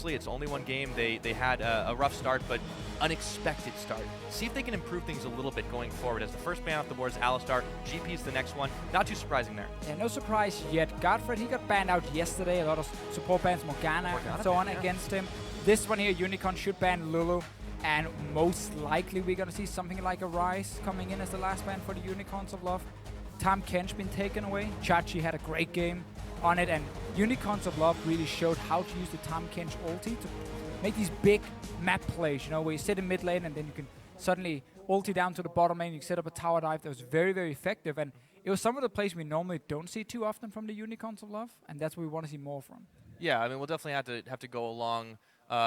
honestly, it's only one game. They had a rough start, but unexpected start. See if they can improve things a little bit going forward. As the first ban off the board is Alistar, GP's the next one. Not too surprising there. Yeah, no surprise yet. GODFRED, he got banned out yesterday. A lot of support bans, Morgana and so on against him. This one here, Unicorn should ban Lulu. And most likely we're going to see something like a Ryze coming in as the last ban for the Unicorns of Love. Tahm Kench been taken away. Chachi had a great game on it, and Unicorns of Love really showed how to use the Tahm Kench ulti to make these big map plays, you know, where you sit in mid lane and then you can suddenly ulti down to the bottom lane, you can set up a tower dive. That was very, very effective, and it was some of the plays we normally don't see too often from the Unicorns of Love, and that's what we want to see more from. Yeah, I mean, we'll definitely have to go along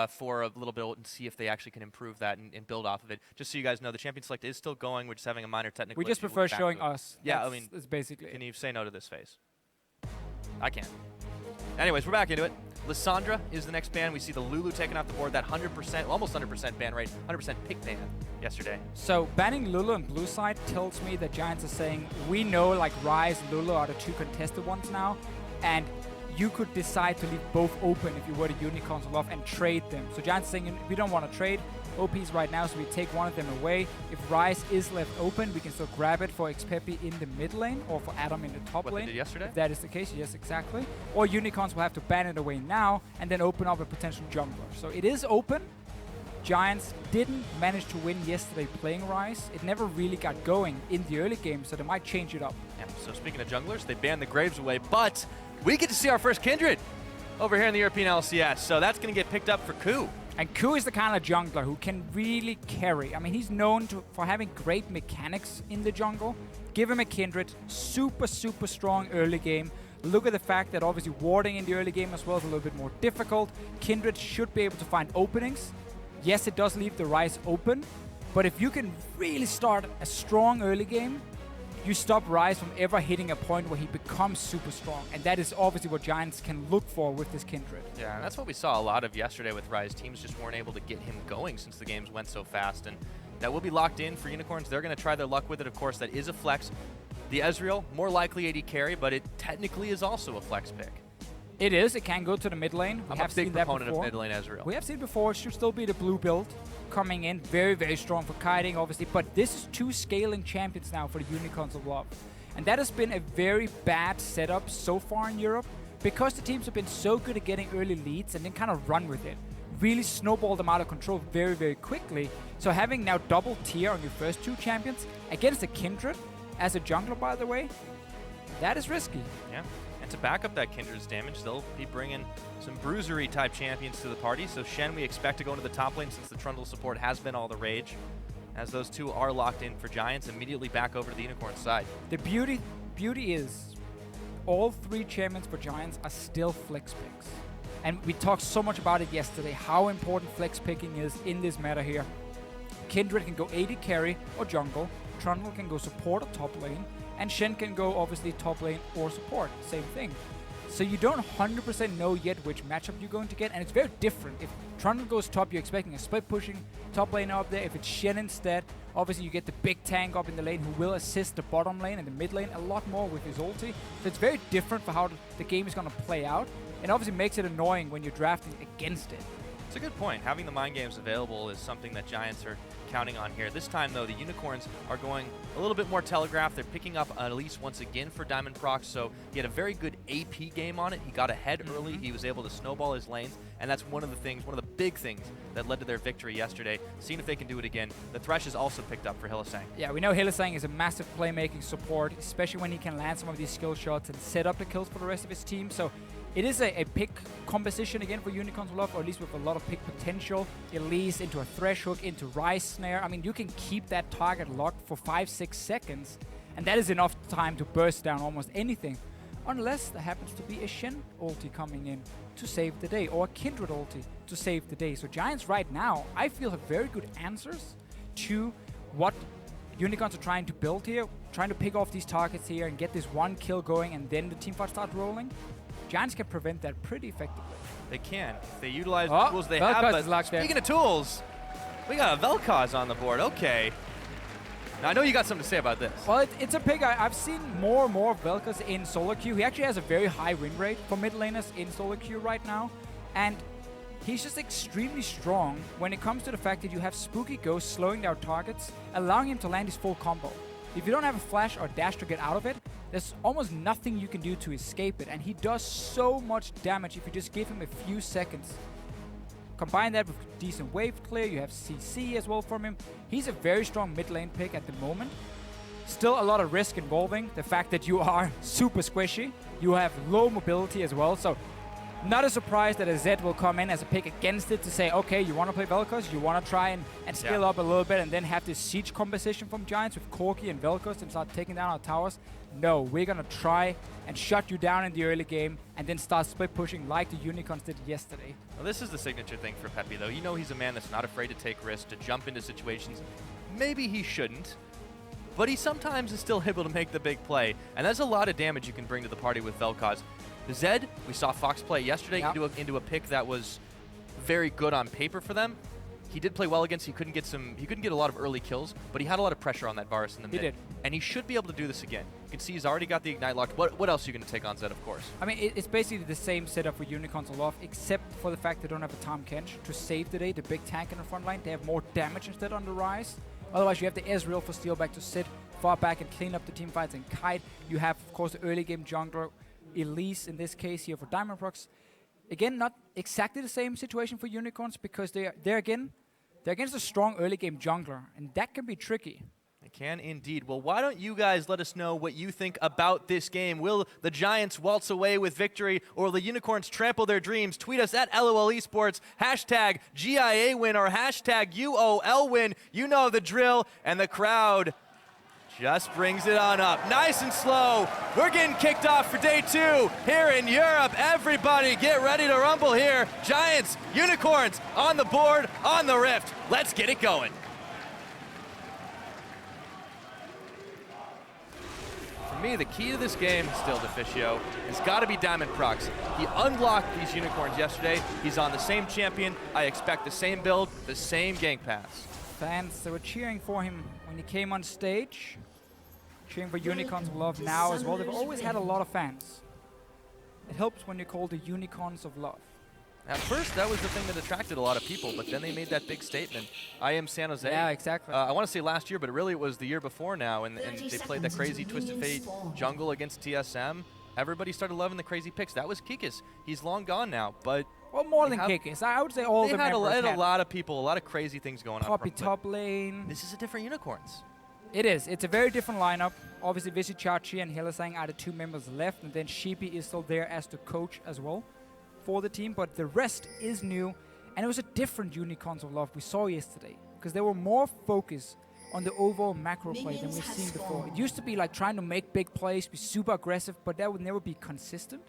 for a little bit and see if they actually can improve that and build off of it. Just so you guys know, the Champion Select is still going. We're just having a minor technical issue. We just prefer showing us. Yeah, I mean, that's basically can you say no to this phase? I can't. Anyways, we're back into it. Lissandra is the next ban. We see the Lulu taken off the board. That 100%, almost 100% ban rate, 100% pick ban yesterday. So banning Lulu on blue side tells me that Giants are saying, we know like Ryze and Lulu are the two contested ones now, and you could decide to leave both open if you were the Unicorns of Love and trade them. So Giants saying, we don't want to trade OPs right now, so we take one of them away. If Ryze is left open, we can still grab it for xPePii in the mid lane or for Adam in the top lane. What they did yesterday? If that is the case, yes, exactly. Or Unicorns will have to ban it away now and then open up a potential jungler. So it is open. Giants didn't manage to win yesterday playing Ryze. It never really got going in the early game, so they might change it up. Yeah, so speaking of junglers, they banned the Graves away, but we get to see our first Kindred over here in the European LCS, so that's going to get picked up for Ku. And Ku is the kind of jungler who can really carry. I mean, he's known for having great mechanics in the jungle. Give him a Kindred, super, super strong early game. Look at the fact that obviously warding in the early game as well is a little bit more difficult. Kindred should be able to find openings. Yes, it does leave the Ryze open, but if you can really start a strong early game, you stop Ryze from ever hitting a point where he becomes super strong. And that is obviously what Giants can look for with this Kindred. Yeah, and that's what we saw a lot of yesterday with Ryze. Teams just weren't able to get him going since the games went so fast. And that will be locked in for Unicorns. They're going to try their luck with it. Of course, that is a flex. The Ezreal, more likely AD carry, but it technically is also a flex pick. It is. It can go to the mid lane. I'm a big proponent of mid lane Ezreal. We have seen before. It should still be the blue build coming in. Very, very strong for kiting, obviously. But this is two scaling champions now for the Unicorns of Love. And that has been a very bad setup so far in Europe because the teams have been so good at getting early leads and then kind of run with it. Really snowball them out of control very, very quickly. So having now double tier on your first two champions against a Kindred as a jungler, by the way, that is risky. Yeah. And to back up that Kindred's damage, they'll be bringing some bruisery type champions to the party. So Shen, we expect to go into the top lane since the Trundle support has been all the rage. As those two are locked in for Giants, immediately back over to the Unicorn side. The beauty is all three champions for Giants are still flex picks. And we talked so much about it yesterday, how important flex picking is in this meta here. Kindred can go AD carry or jungle. Trundle can go support or top lane. And Shen can go, obviously, top lane or support. Same thing. So you don't 100% know yet which matchup you're going to get. And it's very different. If Trundle goes top, you're expecting a split pushing top lane up there. If it's Shen instead, obviously you get the big tank up in the lane who will assist the bottom lane and the mid lane a lot more with his ulti. So it's very different for how the game is going to play out. And obviously makes it annoying when you're drafting against it. It's a good point. Having the mind games available is something that Giants are counting on here. This time, though, the Unicorns are going a little bit more telegraphed. They're picking up Elise once again for Diamondprox, so he had a very good AP game on it. He got ahead early. He was able to snowball his lanes, and that's one of the big things that led to their victory yesterday. Seeing if they can do it again. The Thresh is also picked up for Hylissang. Yeah, we know Hylissang is a massive playmaking support, especially when he can land some of these skill shots and set up the kills for the rest of his team. So it is a pick composition again for Unicorns of Love, or at least with a lot of pick potential. Elise into a Thresh hook, into Ryze snare. I mean, you can keep that target locked for 5-6 seconds, and that is enough time to burst down almost anything. Unless there happens to be a Shen ulti coming in to save the day, or a Kindred ulti to save the day. So Giants right now, I feel, have very good answers to what Unicorns are trying to build here, trying to pick off these targets here and get this one kill going, and then the teamfight starts rolling. Giants can prevent that pretty effectively. They can. If they utilize the tools they have. But speaking of tools, we got a VelKoz on the board. Okay. Now, I know you got something to say about this. Well, it's a pick. I've seen more and more of VelKoz in solo queue. He actually has a very high win rate for mid laners in solo queue right now. And He's just extremely strong when it comes to the fact that you have Spooky Ghost slowing down targets, allowing him to land his full combo. If you don't have a flash or dash to get out of it, there's almost nothing you can do to escape it, and he does so much damage if you just give him a few seconds. Combine that with decent wave clear, you have CC as well from him. He's a very strong mid lane pick at the moment. Still a lot of risk involving the fact that you are super squishy. You have low mobility as well, so not a surprise that a Zed will come in as a pick against it to say, okay, you want to play VelKoz, you want to try and scale up a little bit and then have this siege composition from Giants with Corki and VelKoz and start taking down our towers. No, we're going to try and shut you down in the early game and then start split pushing like the Unicorns did yesterday. Well, this is the signature thing for Pepi, though. You know he's a man that's not afraid to take risks, to jump into situations maybe he shouldn't, but he sometimes is still able to make the big play, and that's a lot of damage you can bring to the party with VelKoz. The Zed, we saw Fox play yesterday into a pick that was very good on paper for them. He did play well against. He couldn't get a lot of early kills, but he had a lot of pressure on that Varus in the mid. He did. And he should be able to do this again. You can see he's already got the Ignite locked. What else are you going to take on Zed, of course? I mean, it's basically the same setup for Unicorns Aloft, except for the fact they don't have a Tahm Kench to save the day, the big tank in the front line. They have more damage instead on the Ryze. Otherwise, you have the Ezreal for Steelback to sit far back and clean up the team fights and kite. You have, of course, the early game jungler, Elise in this case here for Diamondprox. Again, not exactly the same situation for Unicorns because they're against a strong early game jungler, and that can be tricky. It can indeed. Well, why don't you guys let us know what you think about this game? Will the Giants waltz away with victory, or will the Unicorns trample their dreams? Tweet us at LOL eSports, hashtag GIA win or hashtag UOL win. You know the drill, and the crowd just brings it on up. Nice and slow. We're getting kicked off for day 2 here in Europe. Everybody get ready to rumble here. Giants, Unicorns on the board, on the rift. Let's get it going. For me, the key to this game, still Deficio, has got to be Diamondprox. He unlocked these Unicorns yesterday. He's on the same champion. I expect the same build, the same gank pass. Fans, they were cheering for him when he came on stage. Cheering for Unicorns of Love now as well. They've always had a lot of fans. It helps when you're called the Unicorns of Love. At first, that was the thing that attracted a lot of people, but then they made that big statement. I am San Jose. Yeah, exactly. I want to say last year, but really it was the year before now, and they played that crazy Twisted Fate jungle against TSM. Everybody started loving the crazy picks. That was Kikis. He's long gone now, but... Well, more than Kikis. I would say all the members had a lot of people, a lot of crazy things going on. Poppy top lane. This is a different Unicorns. It is. It's a very different lineup. Obviously, Vizicsacsi and Hylissang are the 2 members left, and then xPePii is still there as the coach as well for the team, but the rest is new, and it was a different Unicorns of Love we saw yesterday, because they were more focused on the overall macro play than we've seen before. It used to be like trying to make big plays, be super aggressive, but that would never be consistent.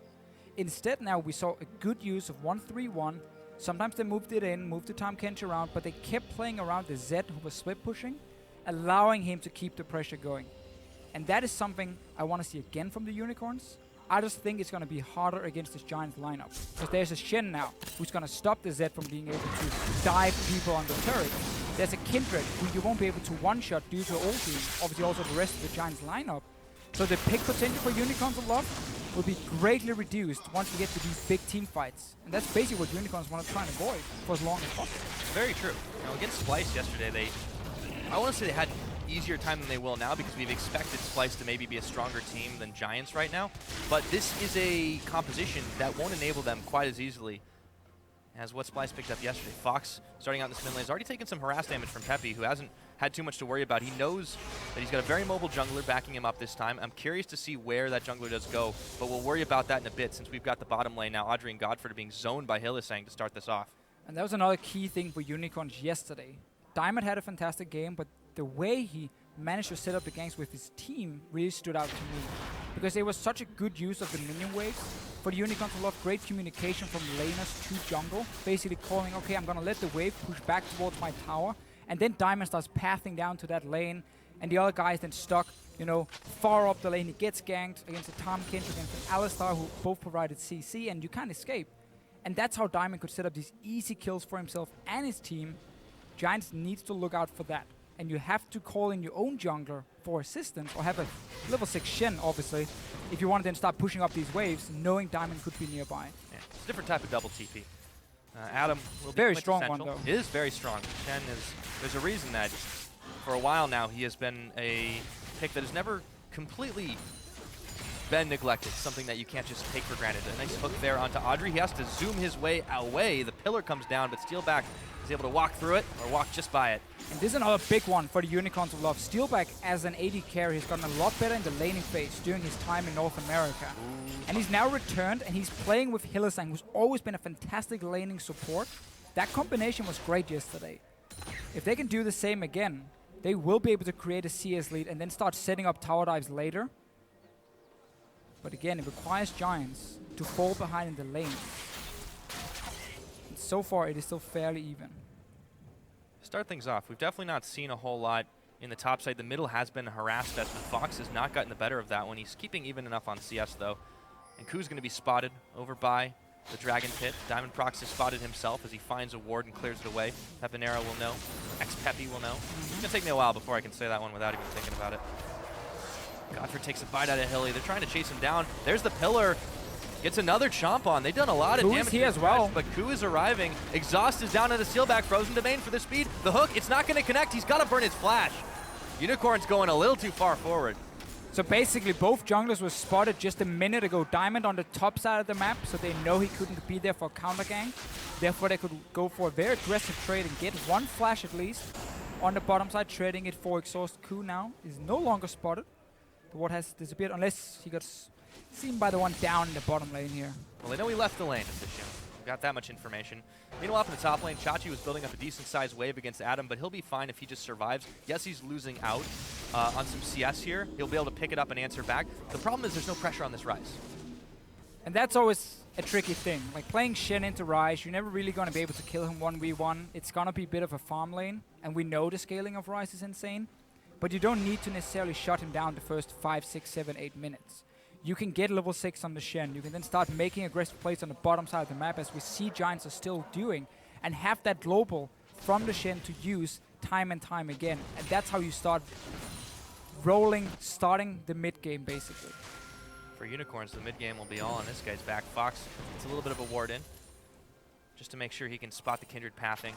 Instead, now we saw a good use of 1-3-1. Sometimes they moved it in, moved the Tahm Kench around, but they kept playing around the Zed who was split pushing, allowing him to keep the pressure going. And that is something I want to see again from the Unicorns. I just think it's going to be harder against this Giants lineup, because there's a Shen now who's going to stop the Zed from being able to dive people on the turret. There's a Kindred who you won't be able to one-shot due to ulti, obviously also the rest of the Giants lineup. So the pick potential for Unicorns of Love will be greatly reduced once we get to these big team fights. And that's basically what Unicorns want to try and avoid for as long as possible. Very true. You know, against Splice yesterday, I want to say they had easier time than they will now, because we've expected Splice to maybe be a stronger team than Giants right now. But this is a composition that won't enable them quite as easily as what Splice picked up yesterday. Fox, starting out in this mid lane, has already taken some harass damage from Pepi, who hasn't had too much to worry about. He knows that he's got a very mobile jungler backing him up this time. I'm curious to see where that jungler does go, but we'll worry about that in a bit, since we've got the bottom lane now. Adryh and GODFRED are being zoned by Hylissang to start this off. And that was another key thing for Unicorns yesterday. Diamond had a fantastic game, but the way he managed to set up the ganks with his team really stood out to me, because it was such a good use of the minion waves. For the Unicorns, a lot of great communication from laners to jungle, basically calling, okay, I'm going to let the wave push back towards my tower, and then Diamond starts pathing down to that lane, and the other guy is then stuck, you know, far up the lane. He gets ganked against a Tahm Kench, against an Alistar, who both provided CC, and you can't escape. And that's how Diamond could set up these easy kills for himself and his team. Giants needs to look out for that. And you have to call in your own jungler for assistance, or have a level 6 Shen, obviously, if you want to then start pushing up these waves, knowing Diamond could be nearby. Yeah, it's a different type of double TP. Adam will be very strong one, quintessential. though. It is very strong. Shen is, there's a reason that for a while now he has been a pick that has never completely been neglected, something that you can't just take for granted. A nice hook there onto Adryh. He has to zoom his way away. The pillar comes down, but Steelback is able to walk through it or walk just by it. And this is another big one for the Unicorns of Love. Steelback, as an AD carry, has gotten a lot better in the laning phase during his time in North America. And he's now returned, and he's playing with Hylissang, who's always been a fantastic laning support. That combination was great yesterday. If they can do the same again, they will be able to create a CS lead and then start setting up tower dives later. But again, it requires Giants to fall behind in the lane. And so far, it is still fairly even. Start things off. We've definitely not seen a whole lot in the top side. The middle has been harassed, as Fox has not gotten the better of that one. He's keeping even enough on CS, though. And Ku's going to be spotted over by the Dragon Pit. Diamondprox has spotted himself as he finds a ward and clears it away. Pepinero will know. xPePii will know. It's going to take me a while before I can say that one without even thinking about it. GODFRED takes a bite out of Hilly. They're trying to chase him down. There's the pillar. Gets another chomp on. They've done a lot of damage here as well. But Ku is arriving. Exhaust is down into Steelback. Frozen Domain for the speed. The hook, it's not going to connect. He's got to burn his flash. Unicorn's going a little too far forward. So basically, both junglers were spotted just a minute ago. Diamond on the top side of the map, so they know he couldn't be there for a counter gang. Therefore, they could go for a very aggressive trade and get one flash at least. On the bottom side, trading it for exhaust. Ku now is no longer spotted. The ward has disappeared, unless he got seen by the one down in the bottom lane here. Well, they know he left the lane, Deficio. Got that much information. Meanwhile, up in the top lane, Chachi was building up a decent-sized wave against Adam, but he'll be fine if he just survives. Yes, he's losing out on some CS here. He'll be able to pick it up and answer back. The problem is there's no pressure on this Ryze. And that's always a tricky thing. Like playing Shen into Ryze, you're never really going to be able to kill him 1v1. It's going to be a bit of a farm lane, and we know the scaling of Ryze is insane. But you don't need to necessarily shut him down the first 5, 6, 7, 8 minutes. You can get level 6 on the Shen. You can then start making aggressive plays on the bottom side of the map, as we see Giants are still doing, and have that global from the Shen to use time and time again. And that's how you start rolling, starting the mid game, basically. For Unicorns, the mid game will be all on this guy's back. Fox, it's a little bit of a ward in, just to make sure he can spot the Kindred pathing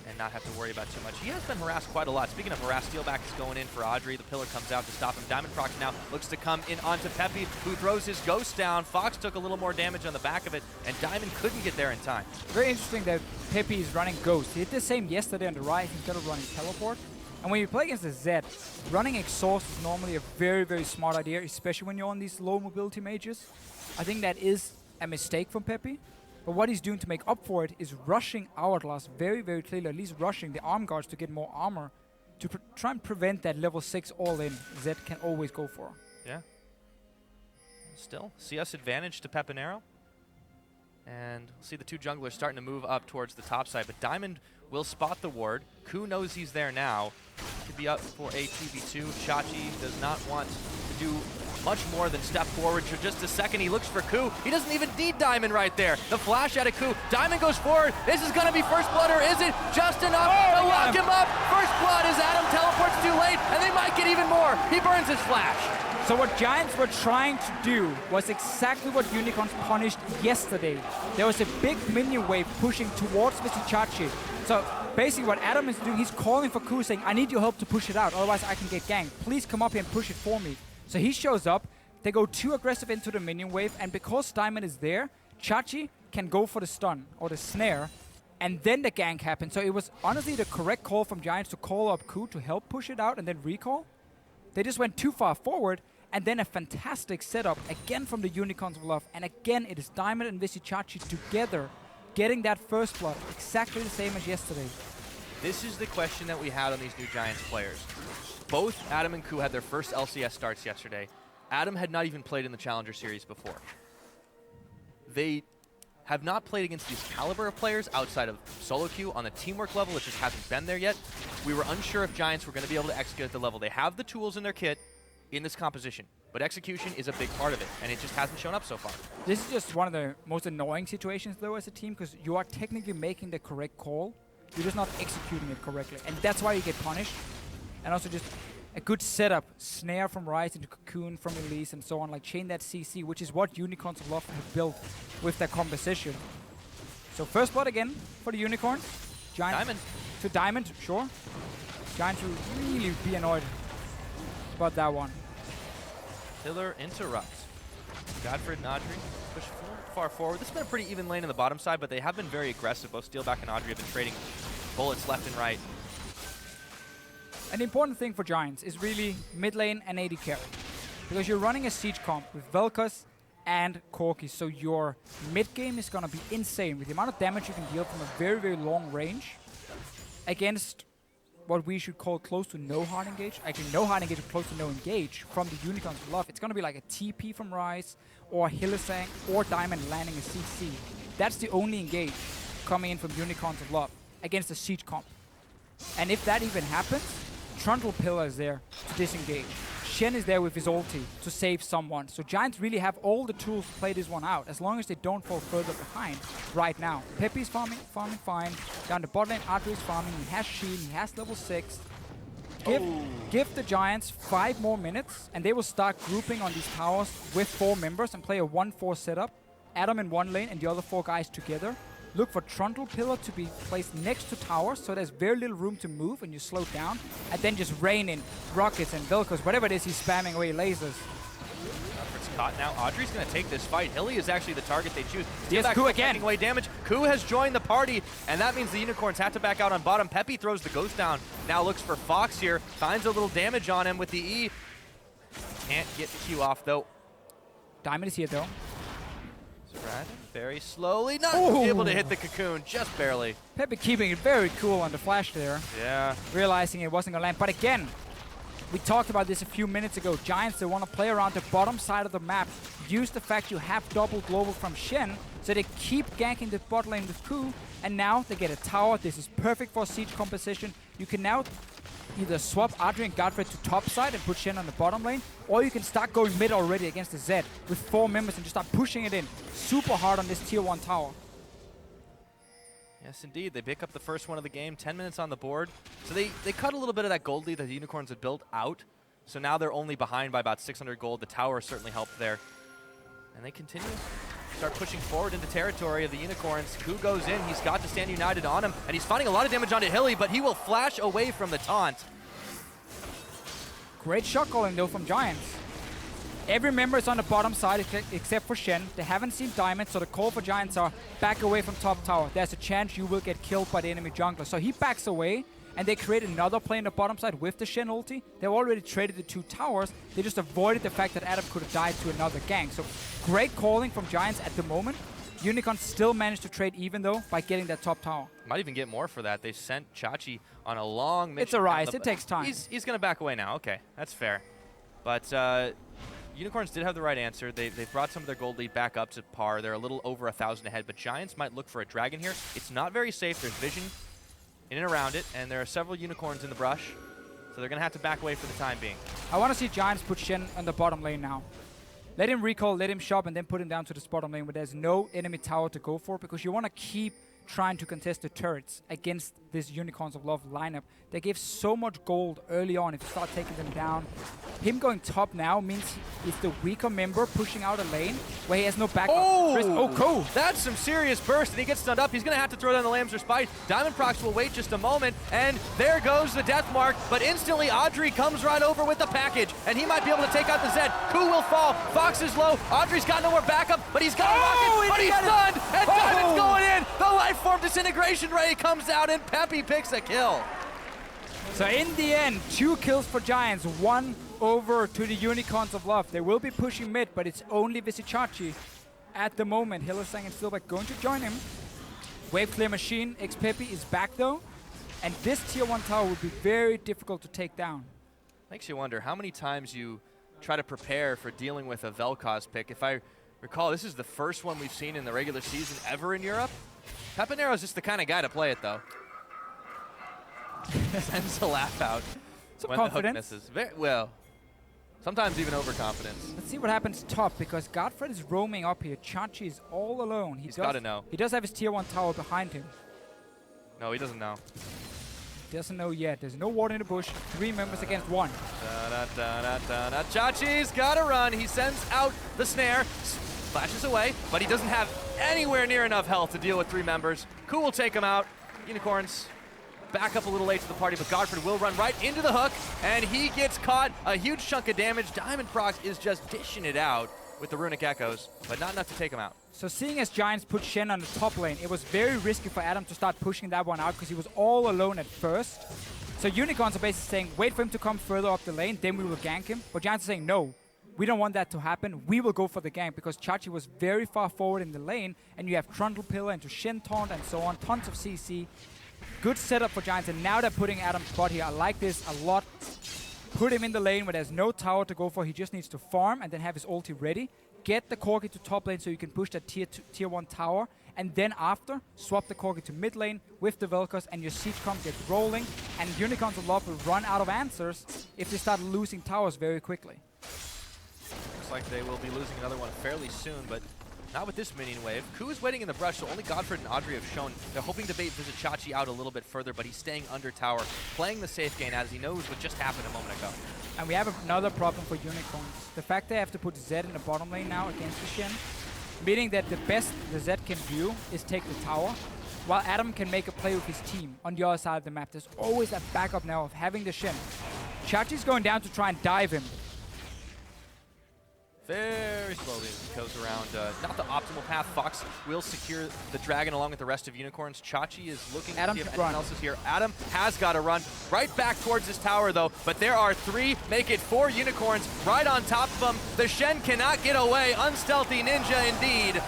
and not have to worry about too much. He has been harassed quite a lot. Speaking of harassed, Steelback is going in for Adryh. The pillar comes out to stop him. Diamondprox now looks to come in onto Pepi, who throws his ghost down. Fox took a little more damage on the back of it, and Diamond couldn't get there in time. Very interesting that Pepi is running Ghost. He did the same yesterday on the right instead of running Teleport. And when you play against the Zed, running Exhaust is normally a very, very smart idea, especially when you're on these low mobility mages. I think that is a mistake from Pepi. But what he's doing to make up for it is rushing Hourglass very, very clearly, at least rushing the arm guards to get more armor to try and prevent that level 6 all-in Zed can always go for. Yeah. Still, CS advantage to Pepinero. And we'll see the two junglers starting to move up towards the top side. But Diamond will spot the ward. Ku knows he's there now. Could be up for a 2v2. Chachi does not want to do much more than step forward for just a second. He looks for Ku. He doesn't even need Diamond right there. The flash out of Ku. Diamond goes forward. This is going to be first blood, or is it just enough to lock him up? First blood as Adam teleports too late, and they might get even more. He burns his flash. So what Giants were trying to do was exactly what Unicorns punished yesterday. There was a big minion wave pushing towards Vizicsacsi. So basically what Adam is doing, he's calling for Ku, saying, I need your help to push it out, otherwise I can get ganked. Please come up here and push it for me. So he shows up, they go too aggressive into the minion wave, and because Diamond is there, Chachi can go for the stun or the snare, and then the gank happens. So it was honestly the correct call from Giants to call up Ku to help push it out and then recall. They just went too far forward, and then a fantastic setup again from the Unicorns of Love, and again it is Diamond and Vizicsacsi together getting that first blood, exactly the same as yesterday. This is the question that we had on these new Giants players. Both Adam and Ku had their first LCS starts yesterday. Adam had not even played in the Challenger Series before. They have not played against these caliber of players outside of solo queue on the teamwork level. It just hasn't been there yet. We were unsure if Giants were going to be able to execute at the level. They have the tools in their kit in this composition, but execution is a big part of it, and it just hasn't shown up so far. This is just one of the most annoying situations, though, as a team, because you are technically making the correct call. You're just not executing it correctly, and that's why you get punished. And also just a good setup, snare from Ryze into Cocoon from Elise and so on, like chain that CC, which is what Unicorns of Love have built with their composition. So first blood again for the Unicorns. Diamond. To Diamond, sure. Giants will really be annoyed about that one. Pillar interrupts. GODFRED and Adryh push far forward. This has been a pretty even lane in the bottom side, but they have been very aggressive. Both Steelback and Adryh have been trading bullets left and right. An important thing for Giants is really mid lane and AD carry. Because you're running a siege comp with VelKoz and Corki, so your mid game is going to be insane with the amount of damage you can deal from a very, very long range against what we should call close to no hard engage. Actually, no hard engage or close to no engage from the Unicorns of Love. It's going to be like a TP from Ryze or Hylissang or Diamond landing a CC. That's the only engage coming in from Unicorns of Love against a siege comp. And if that even happens, Trundle Pillar is there to disengage. Shen is there with his ulti to save someone. So Giants really have all the tools to play this one out, as long as they don't fall further behind right now. Pepi's farming fine. Down the bot lane, Adryh is farming. He has shield, he has level 6. Give the Giants 5 more minutes, and they will start grouping on these towers with 4 members and play a 1-4 setup. Adam in one lane and the other 4 guys together. Look for Trundle Pillar to be placed next to towers, so there's very little room to move and you slow down. And then just rain in rockets and VelKoz, whatever it is he's spamming away lasers. GODFRED's caught now. Adryh's going to take this fight. Hilly is actually the target they choose. Yes, Ku again. Taking away damage. Ku has joined the party, and that means the Unicorns have to back out on bottom. Pepi throws the ghost down. Now looks for Fox here. Finds a little damage on him with the E. Can't get the Q off, though. Diamond is here, though. Very slowly, not able to hit the cocoon, just barely. Pepi keeping it very cool on the flash there. Yeah. Realizing it wasn't going to land. But again, we talked about this a few minutes ago. Giants, they want to play around the bottom side of the map. Use the fact you have double global from Shen, so they keep ganking the bot lane with Ku. And now they get a tower. This is perfect for siege composition. You can now either swap Adryh and GODFRED to top side and put Shen on the bottom lane, or you can start going mid already against the Zed with 4 members and just start pushing it in super hard on this tier 1 tower. Yes, indeed. They pick up the first one of the game, 10 minutes on the board. So they cut a little bit of that gold lead that the Unicorns had built out. So now they're only behind by about 600 gold. The tower certainly helped there. And they continue. Start pushing forward into territory of the Unicorns. Ku goes in. He's got to stand united on him. And he's finding a lot of damage onto Hilly, but he will flash away from the taunt. Great shot calling, though, from Giants. Every member is on the bottom side except for Shen. They haven't seen Diamond, so the call for Giants are back away from top tower. There's a chance you will get killed by the enemy jungler. So he backs away, and they create another play on the bottom side with the Shen ulti. They've already traded the 2 towers. They just avoided the fact that Adam could have died to another gang. So great calling from Giants at the moment. Unicorns still managed to trade even, though, by getting that top tower. Might even get more for that. They sent Chachi on a long mission. It's a Ryze. It takes time. He's going to back away now. Okay, that's fair. But Unicorns did have the right answer. They brought some of their gold lead back up to par. They're a little over 1,000 ahead, but Giants might look for a dragon here. It's not very safe. There's vision in and around it, and there are several Unicorns in the brush, so they're going to have to back away for the time being. I want to see Giants put Shen on the bottom lane now. Let him recall, let him shop, and then put him down to the bottom lane where there's no enemy tower to go for, because you want to keep trying to contest the turrets against this Unicorns of Love lineup. They give so much gold early on if you start taking them down. Him going top now means he's the weaker member pushing out a lane where he has no backup. Oh, cool. That's some serious burst, and he gets stunned up. He's going to have to throw down the Lamb's Respite. Diamondprox will wait just a moment, and there goes the death mark, but instantly Adryh comes right over with the package, and he might be able to take out the Zed. Ku will fall. Fox is low. Adryh's got no more backup, but he's got a rocket, but he's stunned, and Diamond's going in. The life form disintegration ray comes out, and Pepi picks a kill. So in the end, 2 kills for Giants, 1 over to the Unicorns of Love. They will be pushing mid, but it's only Vizicsacsi at the moment. Hylissang and Steelback going to join him. Wave clear machine, xPePii is back though, and this tier 1 tower will be very difficult to take down. Makes you wonder how many times you try to prepare for dealing with a VelKoz pick. If I recall, this is the first one we've seen in the regular season ever in Europe. Pepinero's just the kind of guy to play it, though. Sends a laugh out Some when confidence. the hook misses. Very well. Sometimes even overconfidence. Let's see what happens top, because GODFRED is roaming up here. Chachi is all alone. He's got to know. He does have his tier 1 tower behind him. No, he doesn't know. He doesn't know yet. There's no ward in the bush. 3 members against 1. Chachi's got to run. He sends out the snare. Flashes away, but he doesn't have anywhere near enough health to deal with 3 members. Ku will take him out. Unicorns back up a little late to the party, but GODFRED will run right into the hook, and he gets caught. A huge chunk of damage. Diamondprox is just dishing it out with the Runic Echoes, but not enough to take him out. So seeing as Giants put Shen on the top lane, it was very risky for Adam to start pushing that one out because he was all alone at first. So Unicorns are basically saying, wait for him to come further up the lane, then we will gank him. But Giants are saying, no, we don't want that to happen. We will go for the gank because Chachi was very far forward in the lane, and you have Trundle pillar into Shen taunt and so on, tons of CC. Good setup for Giants, and now they're putting Adam's spot here. I like this a lot. Put him in the lane where there's no tower to go for. He just needs to farm and then have his ulti ready. Get the Corki to top lane so you can push that tier 1 tower. And then after, swap the Corki to mid lane with the VelKoz, and your siege comp gets rolling. And Unicorns of Love will run out of answers if they start losing towers very quickly. Looks like they will be losing another one fairly soon, but not with this minion wave. Ku is waiting in the brush, so only GODFRED and Adryh have shown. They're hoping to bait Vizicsacsi out a little bit further, but he's staying under tower, playing the safe game as he knows what just happened a moment ago. And we have another problem for Unicorns. The fact they have to put Zed in the bottom lane now against the Shen, meaning that the best the Zed can do is take the tower, while Adam can make a play with his team on the other side of the map. There's always that backup now of having the Shen. Chachi's going down to try and dive him. Very slowly as he goes around. Not the optimal path. Fox will secure the dragon along with the rest of Unicorns. Chachi is looking to see if anyone else is here. Adam has got to run right back towards his tower, though. But there are 3, make it 4 Unicorns right on top of him. The Shen cannot get away. Unstealthy ninja indeed.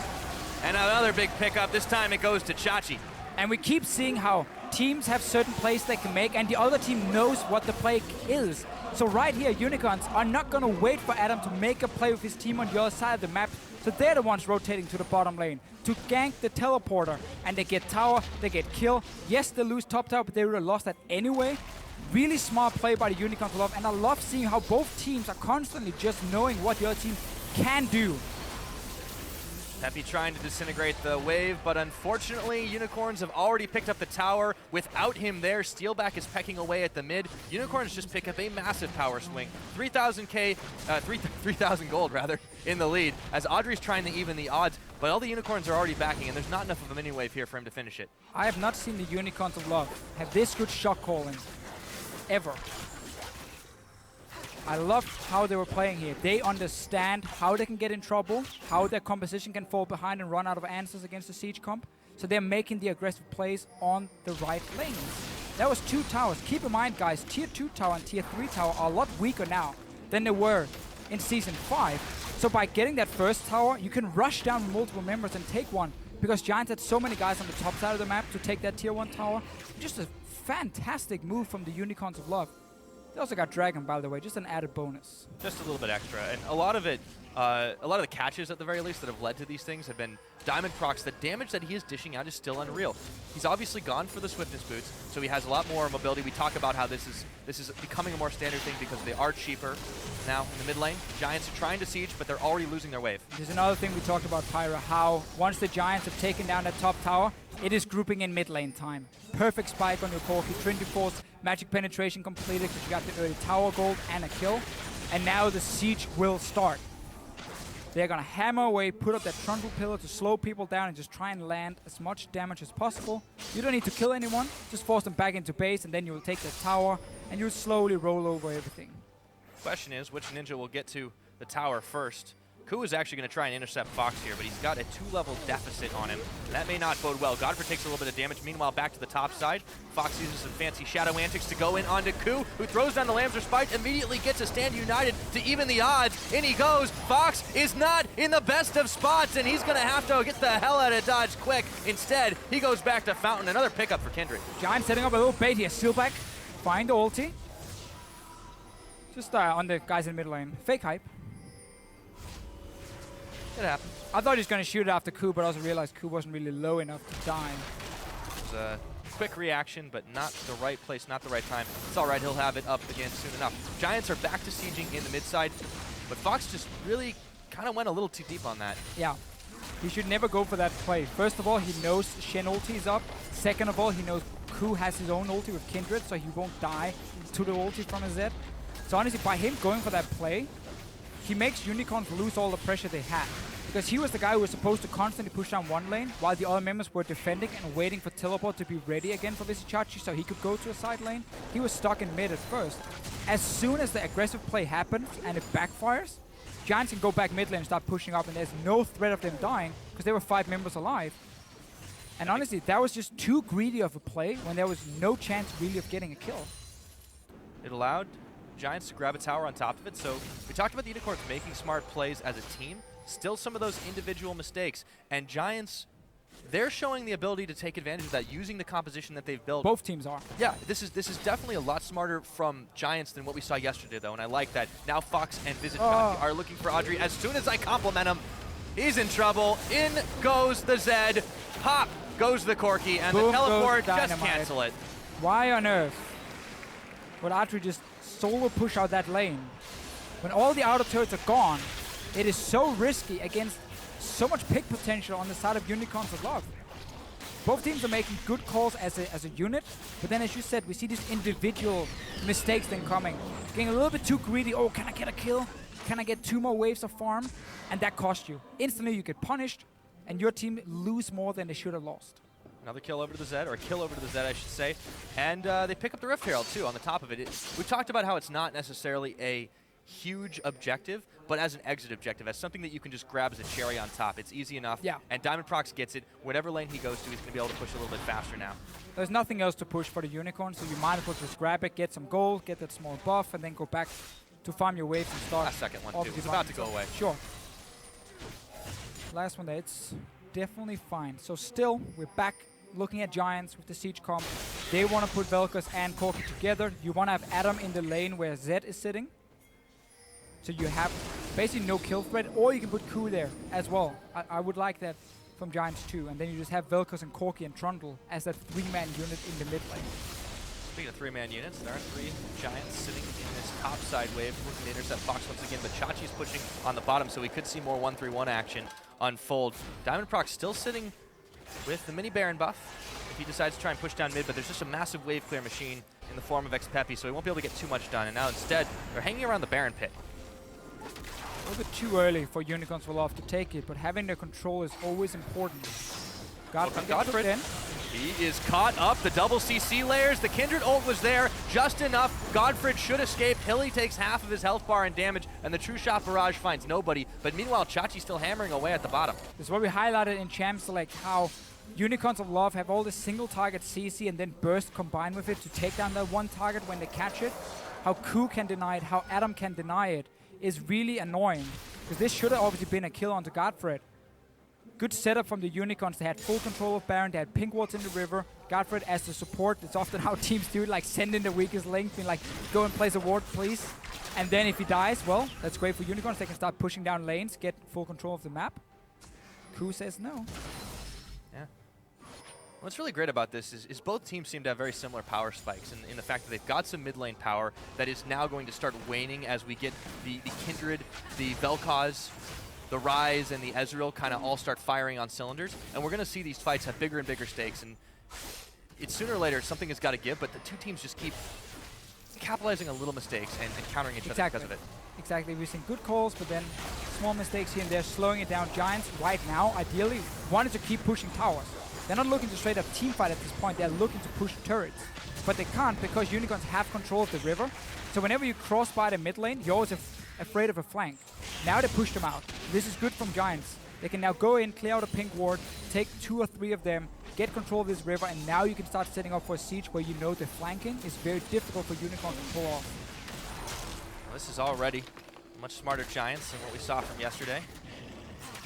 And another big pickup. This time it goes to Chachi. And we keep seeing how teams have certain plays they can make, and the other team knows what the play is. So right here, Unicorns are not going to wait for Adam to make a play with his team on the other side of the map. So they're the ones rotating to the bottom lane to gank the teleporter. And they get tower, they get kill. Yes, they lose top tower, but they would have lost that anyway. Really smart play by the Unicorns Love. And I love seeing how both teams are constantly just knowing what the other team can do. Pepi trying to disintegrate the wave, but unfortunately, Unicorns have already picked up the tower. Without him there, Steelback is pecking away at the mid. Unicorns just pick up a massive power swing. 3,000 gold, rather, in the lead, as Adryh's trying to even the odds, but all the Unicorns are already backing, and there's not enough of a mini wave here for him to finish it. I have not seen the Unicorns of Love have this good shot calling, ever. I love how they were playing here. They understand how they can get in trouble, how their composition can fall behind and run out of answers against the siege comp. So they're making the aggressive plays on the right lanes. That was 2 towers. Keep in mind, guys, tier 2 tower and tier 3 tower are a lot weaker now than they were in Season 5. So by getting that first tower, you can rush down multiple members and take one, because Giants had so many guys on the top side of the map to take that tier 1 tower. Just a fantastic move from the Unicorns of Love. They also got Dragon, by the way, just an added bonus. Just a little bit extra, and a lot of it, a lot of the catches at the very least that have led to these things have been Diamondprox. The damage that he is dishing out is still unreal. He's obviously gone for the swiftness boots, so he has a lot more mobility. We talk about how this is becoming a more standard thing because they are cheaper now in the mid lane. Giants are trying to siege, but they're already losing their wave. There's another thing we talked about, Pyra, how once the Giants have taken down that top tower, it is grouping in mid lane time. Perfect spike on your Corki. Trinity Force, magic penetration completed because you got the early tower gold and a kill. And now the siege will start. They're going to hammer away, put up that Trundle pillar to slow people down and just try and land as much damage as possible. You don't need to kill anyone, just force them back into base, and then you will take the tower and you'll slowly roll over everything. Question is, which ninja will get to the tower first? Ku is actually going to try and intercept Fox here, but he's got a 2-level deficit on him. That may not bode well. GODFRED takes a little bit of damage. Meanwhile, back to the top side. Fox uses some fancy shadow antics to go in onto Ku, who throws down the Lambs' Spite, immediately gets a stand united to even the odds. In he goes. Fox is not in the best of spots, and he's going to have to get the hell out of Dodge quick. Instead, he goes back to Fountain. Another pickup for Kindred. Giant setting up a little bait here. Steelback, find the ulti. Just on the guys in mid lane. Fake hype. It happened. I thought he was going to shoot it after Ku, but I also realized Ku wasn't really low enough to die. It was a quick reaction, but not the right place, not the right time. It's all right, he'll have it up again soon enough. Giants are back to sieging in the mid side, but Fox just really kind of went a little too deep on that. Yeah. He should never go for that play. First of all, he knows Shen ulti is up. Second of all, he knows Ku has his own ulti with Kindred, so he won't die to the ulti from his Zed. So honestly, by him going for that play, he makes Unicorns lose all the pressure they have. because he was the guy who was supposed to constantly push down one lane while the other members were defending and waiting for teleport to be ready again for Vizicsacsi so he could go to a side lane. He was stuck in mid at first. As soon as the aggressive play happens and it backfires, Giants can go back mid lane and start pushing up, and there's no threat of them dying because there were 5 members alive. And honestly, that was just too greedy of a play when there was no chance really of getting a kill. It allowed Giants to grab a tower on top of it. So we talked about the Unicorns making smart plays as a team. Still some of those individual mistakes. And Giants, they're showing the ability to take advantage of that using the composition that they've built. Both teams are. Yeah, this is definitely a lot smarter from Giants than what we saw yesterday, though. And I like that. Now Fox and Vizicsacsi are looking for Adryh. As soon as I compliment him, he's in trouble. In goes the Zed. Pop goes the Corki. And Boom, the teleport, just Dynamite. cancel it. Why on earth would Adryh just solo push out that lane? When all the outer turrets are gone, it is so risky against so much pick potential on the side of Unicorns of Love. Both teams are making good calls as a unit, but then as you said, we see these individual mistakes then coming. Getting a little bit too greedy. Oh, can I get a kill? Can I get 2 more waves of farm? And that cost you. Instantly you get punished, and your team lose more than they should have lost. Another kill over to the Zed, or a kill over to the Zed, I should say. And they pick up the Rift Herald, too, on the top of it. We've talked about how it's not necessarily a huge objective, but as an exit objective, as something that you can just grab as a cherry on top. It's easy enough. Yeah. And Diamondprox gets it. Whatever lane he goes to, he's going to be able to push a little bit faster now. There's nothing else to push for the Unicorn, so you might as well just grab it, get some gold, get that small buff, and then go back to farm your waves and start. Last second one, too. It's about to go away. Sure. Last one there, it's definitely fine. So still, we're back looking at Giants with the Siege comp. They want to put VelKoz and Corki together. You want to have Adam in the lane where Zed is sitting. So you have basically no kill threat, or you can put Ku there as well. I would like that from Giants too. And then you just have VelKoz and Corki and Trundle as that 3-man unit in the mid lane. Speaking of 3-man units, there are 3 Giants sitting in this top side wave, looking to intercept Fox once again, but Chachi's pushing on the bottom, so we could see more 1-3-1 action unfold. Diamondprox still sitting with the mini Baron buff if he decides to try and push down mid, but there's just a massive wave clear machine in the form of xPePii, so he won't be able to get too much done. And now instead, they're hanging around the Baron pit. A little bit too early for Unicorns will have to take it, but having the control is always important. GODFRED. He is caught up. The double CC layers. The Kindred ult was there just enough. GODFRED should escape. Hilly takes half of his health bar and damage, and the True Shot Barrage finds nobody. But meanwhile, Chachi's still hammering away at the bottom. This is what we highlighted in Champ Select, how Unicorns of Love have all this single target CC and then burst combined with it to take down that one target when they catch it. How Ku can deny it, how Adam can deny it is really annoying. Because this should have obviously been a kill onto GODFRED. Good setup from the Unicorns. They had full control of Baron. They had pink wards in the river. GODFRED as the support. It's often how teams do it, like send in the weakest link, being like, go and place a ward, please. And then if he dies, well, that's great for Unicorns. They can start pushing down lanes, get full control of the map. Ku says no. Yeah. What's really great about this is both teams seem to have very similar power spikes in the fact that they've got some mid lane power that is now going to start waning as we get the Kindred, the VelKoz, the Ryze, and the Ezreal kind of all start firing on cylinders. And we're going to see these fights have bigger and bigger stakes. And it's sooner or later, something has got to give, but the two teams just keep capitalizing on little mistakes and countering each other because of it. Exactly. We've seen good calls, but then small mistakes here and there, slowing it down. Giants right now, ideally, wanted to keep pushing towers. They're not looking to straight up teamfight at this point. They're looking to push turrets. But they can't because Unicorns have control of the river. So whenever you cross by the mid lane, you're always afraid of a flank. Now they pushed them out. This is good from Giants. They can now go in, clear out a pink ward, take 2 or 3 of them, get control of this river, and now you can start setting up for a siege where you know the flanking is very difficult for Unicorns to pull off. Well, this is already much smarter Giants than what we saw from yesterday.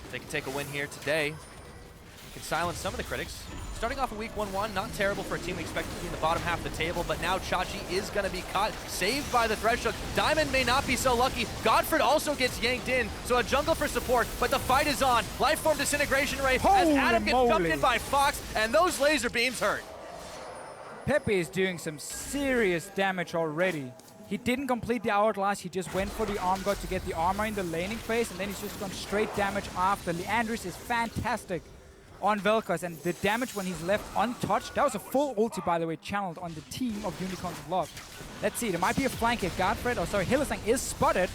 If they can take a win here today, can silence some of the critics. Starting off in week 1-1, not terrible for a team we expect to be in the bottom half of the table, but now Chachi is going to be caught, saved by the Thresh. Diamond may not be so lucky. GODFRED also gets yanked in, so a jungle for support, but the fight is on. Lifeform Disintegration Ray as Adam gets jumped in by Fox, and those laser beams hurt. Pepe is doing some serious damage already. He didn't complete the hourglass, he just went for the arm god to get the armor in the laning phase, and then he's just gone straight damage after. Leandris is fantastic on VelKoz, and the damage when he's left untouched, that was a full ulti, by the way, channeled on the team of Unicorns of Love. Let's see, there might be a flank here. GODFRED, Hylissang is spotted.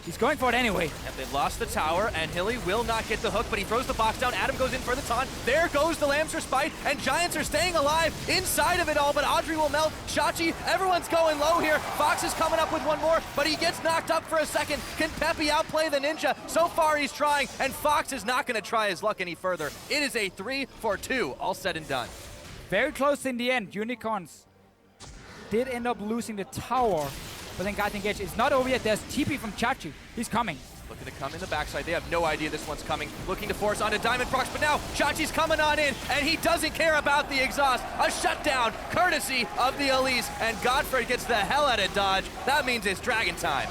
He's going for it anyway. And they've lost the tower, and Hilly will not get the hook, but he throws the box down. Adam goes in for the taunt. There goes the Lamb's Respite, and Giants are staying alive inside of it all, but Adryh will melt. Shachi, everyone's going low here. Fox is coming up with one more, but he gets knocked up for a second. Can Pepi outplay the Ninja? So far he's trying, and Fox is not going to try his luck any further. It is a 3-for-2, all said and done. Very close in the end. Unicorns did end up losing the tower, but then got engaged. It's not over yet. There's TP from Chachi. He's coming. Looking to come in the backside. They have no idea this one's coming. Looking to force onto Diamondprox, but now Chachi's coming on in, and he doesn't care about the exhaust. A shutdown, courtesy of the Elise, and GODFRED gets the hell out of dodge. That means it's Dragon time.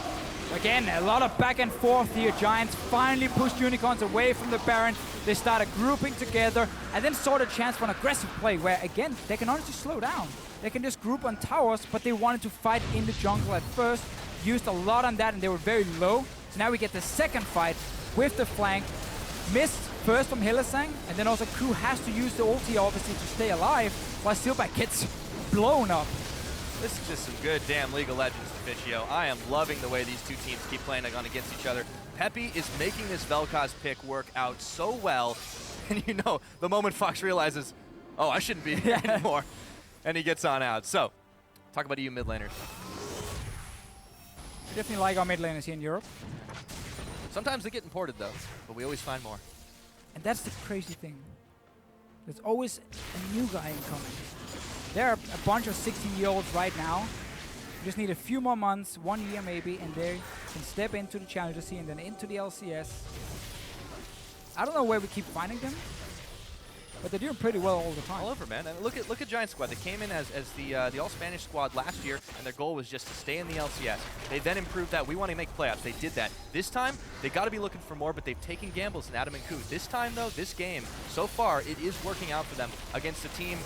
Again, a lot of back and forth here. Giants finally pushed Unicorns away from the Baron. They started grouping together, and then saw the chance for an aggressive play where, again, they can honestly slow down. They can just group on towers, but they wanted to fight in the jungle at first. Used a lot on that, and they were very low. So now we get the second fight with the flank. Missed first from Hylissang, and then also Crew has to use the ulti, obviously, to stay alive, while Steelback gets blown up. This is just some good damn League of Legends, Deficio. I am loving the way these two teams keep playing on against each other. Pepi is making this VelKoz pick work out so well. And you know, the moment Fox realizes, oh, I shouldn't be here anymore, and he gets on out. So, talk about EU mid laners. We definitely like our mid laners here in Europe. Sometimes they get imported though, but we always find more. And that's the crazy thing. There's always a new guy incoming. There are a bunch of 16-year-olds right now. You just need a few more months, 1 year maybe, and they can step into the Challenger scene and then into the LCS. I don't know where we keep finding them, but they're doing pretty well all the time. All over, man. And look at Giant Squad. They came in as the all-Spanish squad last year, and their goal was just to stay in the LCS. They then improved that. We want to make playoffs. They did that. This time, they got to be looking for more, but they've taken gambles in Adam and Ku. This time, though, this game, so far, it is working out for them against a team,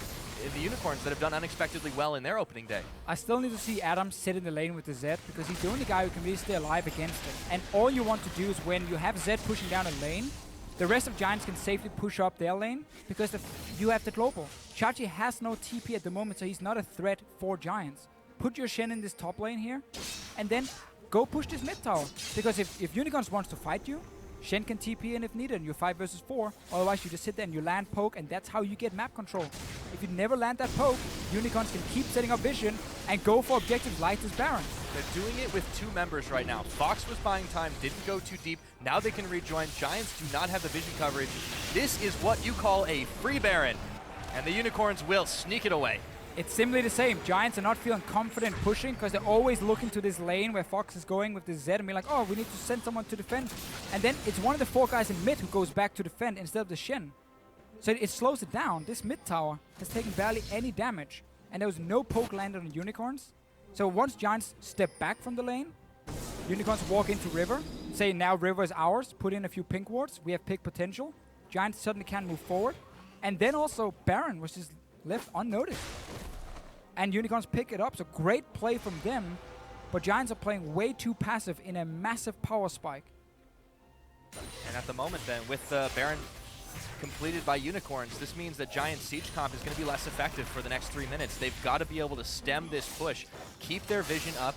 the Unicorns, that have done unexpectedly well in their opening day. I still need to see Adam sit in the lane with the Zed, because he's the only guy who can really stay alive against it. And all you want to do is when you have Zed pushing down a lane, the rest of Giants can safely push up their lane because you have the global. Chachi has no TP at the moment, so he's not a threat for Giants. Put your Shen in this top lane here, and then go push this mid tower. Because if Unicorns wants to fight you, Shen can TP in if needed, and you're 5 versus 4. Otherwise, you just sit there and you land poke, and that's how you get map control. If you never land that poke, Unicorns can keep setting up vision and go for objectives like this Baron. They're doing it with 2 members right now. Fox was buying time, didn't go too deep. Now they can rejoin. Giants do not have the vision coverage. This is what you call a free Baron, and the Unicorns will sneak it away. It's simply the same. Giants are not feeling confident pushing because they're always looking to this lane where Fox is going with this Zed and be like, oh, we need to send someone to defend. And then it's one of the 4 guys in mid who goes back to defend instead of the Shen. So it slows it down. This mid tower has taken barely any damage, and there was no poke landed on Unicorns. So once Giants step back from the lane, Unicorns walk into River, say now River is ours, put in a few pink wards, we have pick potential. Giants suddenly can't move forward. And then also Baron was just left unnoticed. And Unicorns pick it up, so great play from them. But Giants are playing way too passive in a massive power spike. And at the moment then, with Baron completed by Unicorns, this means that Giant Siege Comp is going to be less effective for the next 3 minutes. They've got to be able to stem this push, keep their vision up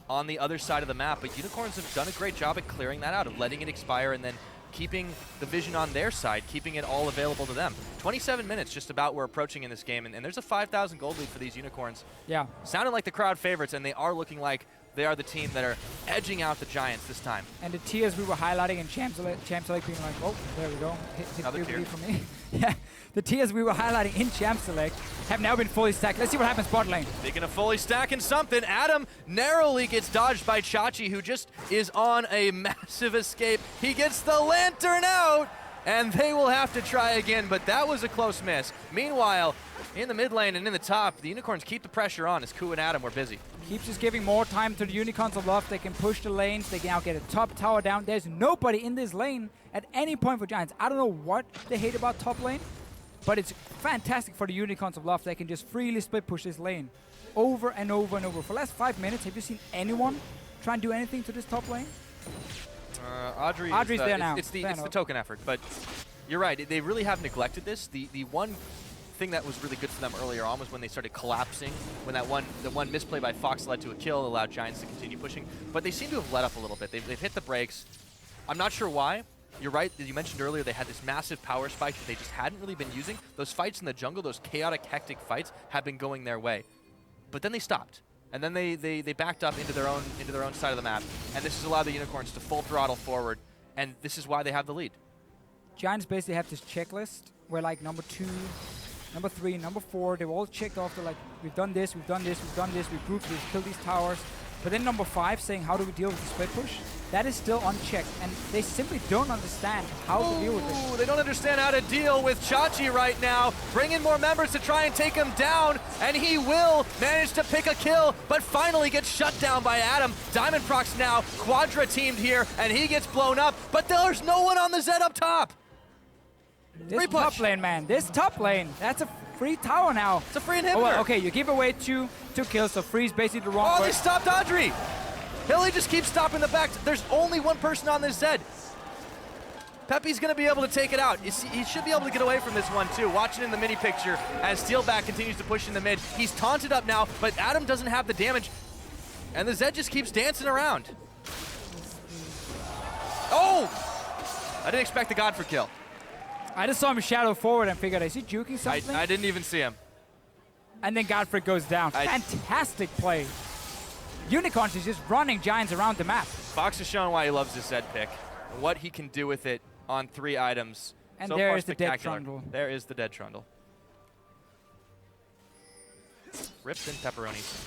on the other side of the map, but Unicorns have done a great job at clearing that out, of letting it expire and then keeping the vision on their side, keeping it all available to them. 27 minutes just about we're approaching in this game, and there's a 5,000 gold lead for these Unicorns. Yeah. Sounded like the crowd favorites, and they are looking like they are the team that are edging out the Giants this time. And the tiers we were highlighting in Champs Select being like, oh, there we go. Hit Another tier for me. Yeah. The tiers we were highlighting in Champs Select have now been fully stacked. Let's see what happens bot lane. Speaking of fully stacking something, Adam narrowly gets dodged by Chachi, who just is on a massive escape. He gets the lantern out, and they will have to try again, but that was a close miss. Meanwhile, in the mid lane and in the top, the Unicorns keep the pressure on as Ku and Adam were busy. Keeps just giving more time to the Unicorns of Love. They can push the lanes. They can now get a top tower down. There's nobody in this lane at any point for Giants. I don't know what they hate about top lane, but it's fantastic for the Unicorns of Love. They can just freely split push this lane over and over and over. For the last 5 minutes, have you seen anyone try and do anything to this top lane? Adryh's there now. It's the token effort, but you're right. They really have neglected this. The one thing that was really good for them earlier on was when they started collapsing, when the one misplay by Fox led to a kill, allowed Giants to continue pushing. But they seem to have let up a little bit. They've hit the brakes. I'm not sure why. You're right, as you mentioned earlier, they had this massive power spike that they just hadn't really been using. Those fights in the jungle, those chaotic, hectic fights, have been going their way. But then they stopped. And then they backed up into their own side of the map. And this has allowed the Unicorns to full throttle forward. And this is why they have the lead. Giants basically have this checklist where like number 2, number 3, number 4, they're all checked off. They're like, we've done this, we've done this, we've done this, we've grouped, we've killed these towers. But then number 5 saying, how do we deal with the split push? That is still unchecked, and they simply don't understand how to deal with it. They don't understand how to deal with Chachi right now. Bring in more members to try and take him down, and he will manage to pick a kill, but finally gets shut down by Adam. Diamondprox now quadra-teamed here, and he gets blown up, but there's no one on the Zed up top. This top lane, man. This top lane. That's a free tower now. It's a free inhibitor. Oh, well, okay, you give away two kills, so free's basically the wrong. Oh, they stopped Adryh. Hilly just keeps stopping the back. There's only one person on this Zed. Pepi's going to be able to take it out. He should be able to get away from this one, too. Watching in the mini picture as Steelback continues to push in the mid. He's taunted up now, but Adam doesn't have the damage. And the Zed just keeps dancing around. Oh! I didn't expect the GODFRED kill. I just saw him shadow forward and figured, is he juking something? I didn't even see him. And then GODFRED goes down. Fantastic play. Unicorns is just running Giants around the map. Fox has shown why he loves this Zed pick and what he can do with it on 3 items. And so there far is the dead Trundle. There is the dead Trundle. Rips and pepperonis.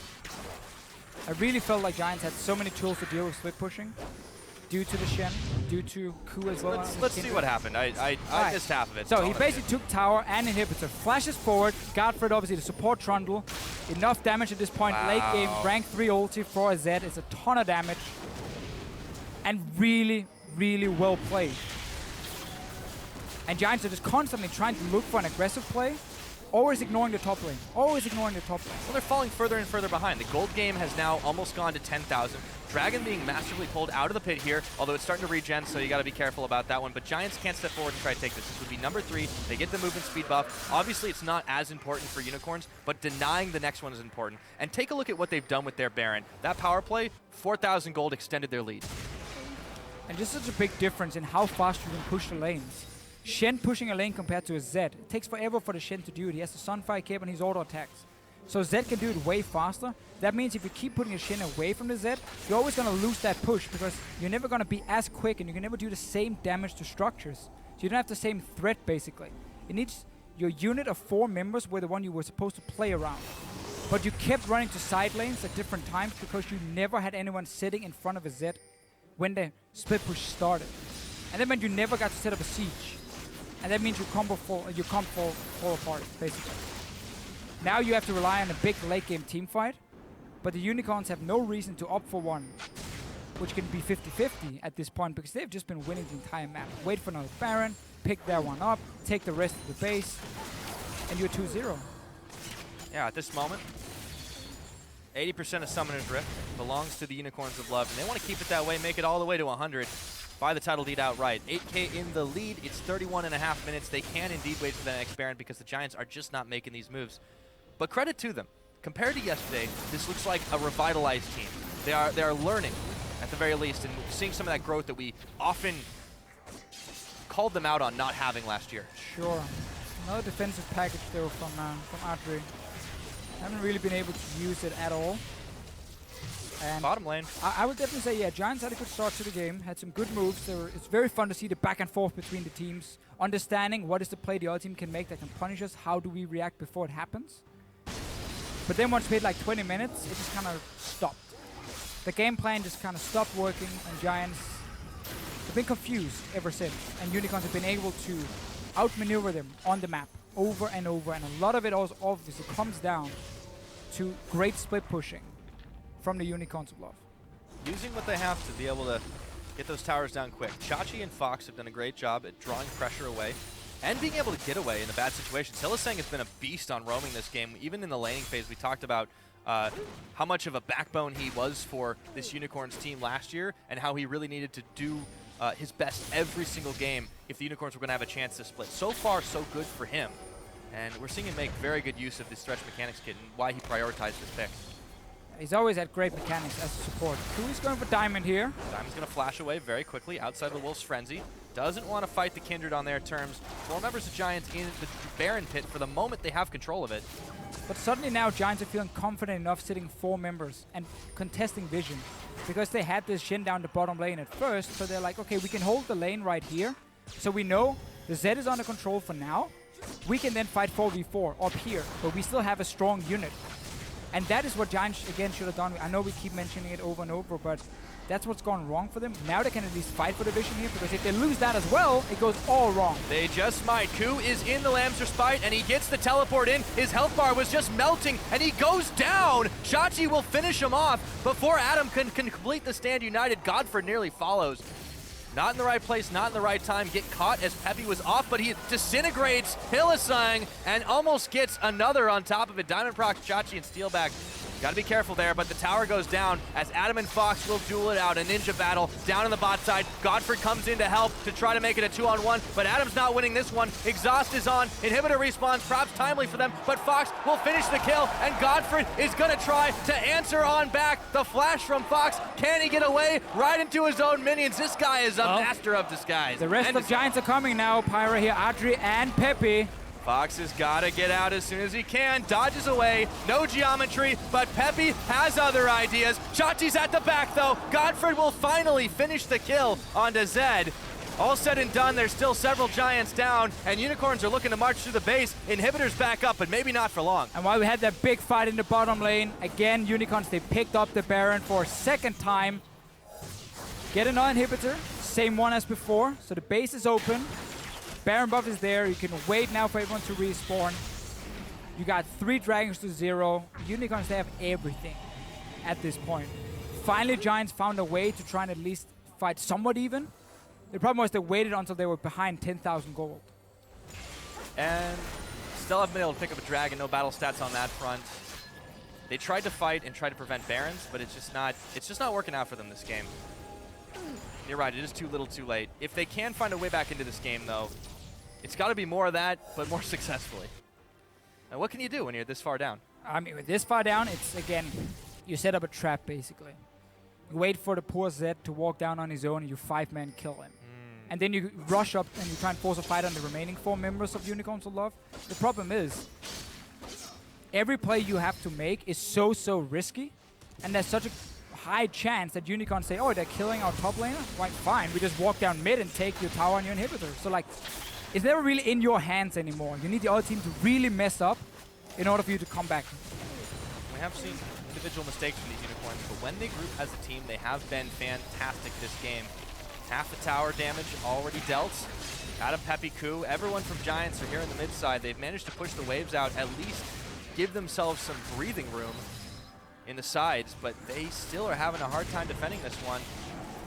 I really felt like Giants had so many tools to deal with split pushing. Due to the Shen, due to Ku as well. Let's see what happened. I missed half of it. So he basically took tower and inhibitor, flashes forward, GODFRED obviously to support Trundle. Enough damage at this point. Wow. Late game, rank 3 ulti for a Zed. It's a ton of damage. And really, really well played. And Giants are just constantly trying to look for an aggressive play. Always ignoring the top lane. Always ignoring the top lane. Well, they're falling further and further behind. The gold game has now almost gone to 10,000. Dragon being massively pulled out of the pit here, although it's starting to regen, so you got to be careful about that one. But Giants can't step forward and try to take this. This would be number 3. They get the movement speed buff. Obviously, it's not as important for Unicorns, but denying the next one is important. And take a look at what they've done with their Baron. That power play, 4,000 gold extended their lead. And just such a big difference in how fast you can push the lanes. Shen pushing a lane compared to a Zed. It takes forever for the Shen to do it. He has the Sunfire cape and his auto attacks. So Zed can do it way faster. That means if you keep putting a Shen away from the Zed, you're always going to lose that push because you're never going to be as quick and you can never do the same damage to structures. So you don't have the same threat basically. It needs your unit of 4 members were the one you were supposed to play around. But you kept running to side lanes at different times because you never had anyone sitting in front of a Zed when the split push started. And that meant you never got to set up a siege. And that means your comp fall apart, basically. Now you have to rely on a big late game team fight, but the Unicorns have no reason to opt for one, which can be 50-50 at this point because they've just been winning the entire map. Wait for another Baron, pick that one up, take the rest of the base, and you're 2-0. Yeah, at this moment, 80% of Summoner's Rift belongs to the Unicorns of Love, and they want to keep it that way, make it all the way to 100. Buy the title lead outright. 8K in the lead. It's 31.5 minutes. They can indeed wait for the next Baron because the Giants are just not making these moves. But credit to them. Compared to yesterday, this looks like a revitalized team. They are learning, at the very least, and seeing some of that growth that we often called them out on not having last year. Sure. Another defensive package though from Adryh. Haven't really been able to use it at all. And bottom lane. I would definitely say, yeah, Giants had a good start to the game, had some good moves. It's very fun to see the back and forth between the teams, understanding what is the play the other team can make that can punish us, how do we react before it happens. But then once we hit like 20 minutes, it just kind of stopped. The game plan just kind of stopped working, and Giants have been confused ever since. And Unicorns have been able to outmaneuver them on the map over and over, and a lot of it also obviously comes down to great split pushing from the Unicorns of Love. Using what they have to be able to get those towers down quick. Chachi and Fox have done a great job at drawing pressure away and being able to get away in the bad situations. Hylissang has been a beast on roaming this game. Even in the laning phase, we talked about how much of a backbone he was for this Unicorns team last year and how he really needed to do his best every single game if the Unicorns were going to have a chance to split. So far, so good for him. And we're seeing him make very good use of this Thresh mechanics kit and why he prioritized this pick. He's always had great mechanics as a support. Kui's going for Diamond here. Diamond's going to flash away very quickly outside of the Wolf's Frenzy. Doesn't want to fight the Kindred on their terms. 4 members of Giants in the Baron pit for the moment they have control of it. But suddenly now Giants are feeling confident enough sitting 4 members and contesting vision. Because they had this Shen down the bottom lane at first, so they're like, okay, we can hold the lane right here. So we know the Zed is under control for now. We can then fight 4v4 up here, but we still have a strong unit. And that is what Giants, again, should have done. I know we keep mentioning it over and over, but that's what's gone wrong for them. Now they can at least fight for the vision here, because if they lose that as well, it goes all wrong. They just might. Ku is in the Lamb's Respite, and he gets the teleport in. His health bar was just melting, and he goes down. Chachi will finish him off before Adam can complete the stand united. GODFRED nearly follows. Not in the right place, not in the right time. Get caught as xPePii was off, but he disintegrates Hylissang and almost gets another on top of it. Diamondprox, Chachi, and Steelback. Gotta be careful there, but the tower goes down as Adam and Fox will duel it out. A ninja battle down on the bot side. GODFRED comes in to help to try to make it a 2-on-1, but Adam's not winning this one. Exhaust is on. Inhibitor respawns, perhaps timely for them, but Fox will finish the kill, and GODFRED is gonna try to answer on back. The flash from Fox, can he get away? Right into his own minions. This guy is a master of disguise. The rest of Giants are coming now. Pyra here, Adryh and xPePii. Fox has got to get out as soon as he can. Dodges away. No geometry, but xPePii has other ideas. Chachi's at the back, though. GODFRED will finally finish the kill onto Zed. All said and done, there's still several Giants down, and Unicorns are looking to march through the base. Inhibitors back up, but maybe not for long. And while we had that big fight in the bottom lane, again, Unicorns, they picked up the Baron for a second time. Get another inhibitor, same one as before, so the base is open. Baron buff is there. You can wait now for everyone to respawn. You got 3 dragons to 0. Unicorns, they have everything at this point. Finally, Giants found a way to try and at least fight somewhat even. The problem was they waited until they were behind 10,000 gold. And still haven't been able to pick up a dragon. No battle stats on that front. They tried to fight and try to prevent Barons, but it's just not working out for them this game. You're right, it is too little too late. If they can find a way back into this game, though, it's got to be more of that, but more successfully. And what can you do when you're this far down? I mean, with this far down, it's, again, you set up a trap, basically. You wait for the poor Zed to walk down on his own, and you 5-man kill him. And then you rush up and you try and force a fight on the remaining 4 members of Unicorns of Love. The problem is, every play you have to make is so risky, and there's such a high chance that Unicorns say, oh, they're killing our top laner? Like, fine, we just walk down mid and take your tower and your inhibitor. So, like, it's never really in your hands anymore. You need the other team to really mess up in order for you to come back. We have seen individual mistakes from these Unicorns, but when they group as a team, they have been fantastic this game. Half the tower damage already dealt. Out of xPePii, Ku, everyone from Giants are here in the mid side. They've managed to push the waves out, at least give themselves some breathing room in the sides, but they still are having a hard time defending this one.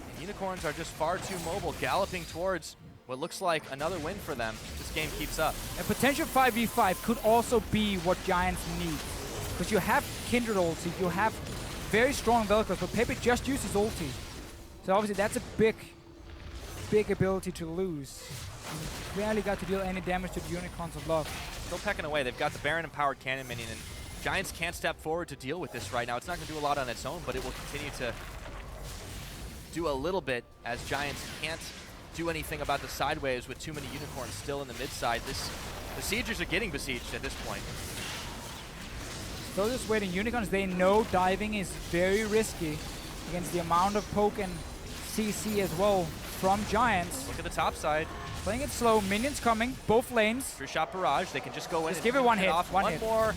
And Unicorns are just far too mobile, galloping towards what looks like another win for them. This game keeps up. A potential 5v5 could also be what Giants need. Because you have Kindred ulti, you have very strong VelKoz, but xPePii just uses ulti. So obviously that's a big ability to lose. You barely got to deal any damage to the Unicorns of Love. Still pecking away. They've got the Baron empowered cannon minion, and Giants can't step forward to deal with this right now. It's not going to do a lot on its own, but it will continue to do a little bit as Giants can't do anything about the sideways with too many Unicorns still in the mid side. The Siegers are getting besieged at this point. Still just waiting. Unicorns, they know diving is very risky against the amount of poke and CC as well from Giants. Look at the top side. Playing it slow. Minions coming. Both lanes. 3-shot barrage. They can just go in. Just give it one hit. One more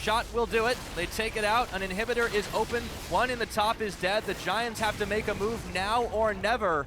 shot will do it. They take it out. An inhibitor is open. One in the top is dead. The Giants have to make a move now or never.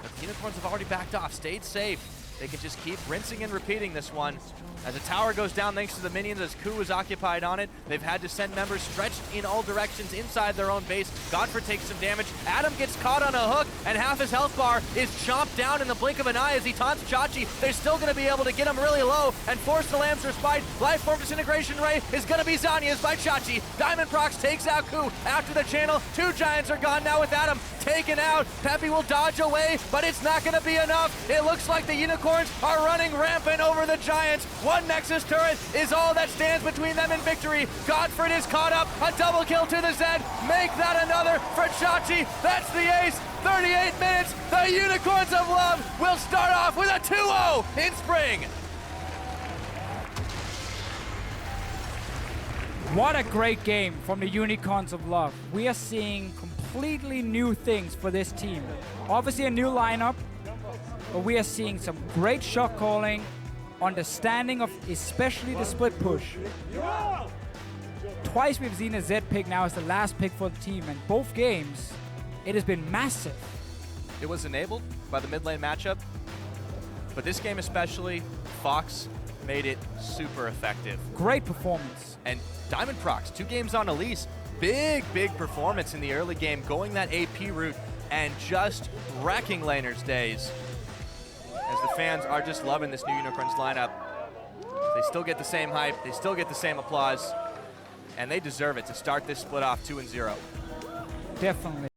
But the Unicorns have already backed off. Stayed safe. They can just keep rinsing and repeating this one. As the tower goes down thanks to the minions, as Ku is occupied on it, they've had to send members stretched in all directions inside their own base. GODFRED takes some damage. Adam gets caught on a hook, and half his health bar is chomped down in the blink of an eye as he taunts Chachi. They're still going to be able to get him really low and force the Lamb's Respite. Life Form Disintegration Ray is going to be Zanya's by Chachi. Diamondprox takes out Ku after the channel. 2 Giants are gone now with Adam. taken out. Pepi will dodge away, but it's not going to be enough. It looks like the Unicorns are running rampant over the Giants. One Nexus turret is all that stands between them and victory. GODFRED is caught up. A double kill to the Zed. Make that another for Chachi. That's the ace. 38 minutes. The Unicorns of Love will start off with a 2-0 in spring. What a great game from the Unicorns of Love. We are seeing completely new things for this team. Obviously a new lineup, but we are seeing some great shot calling, understanding of especially the split push. Twice we've seen a Z pick now as the last pick for the team, and both games, it has been massive. It was enabled by the mid lane matchup, but this game especially, Fox made it super effective. Great performance. And Diamondprox, 2 games on Elise, big performance in the early game, going that AP route and just wrecking laners' days. As the fans are just loving this new Unicorns lineup. They still get the same hype, they still get the same applause, and they deserve it to start this split off 2-0. Definitely.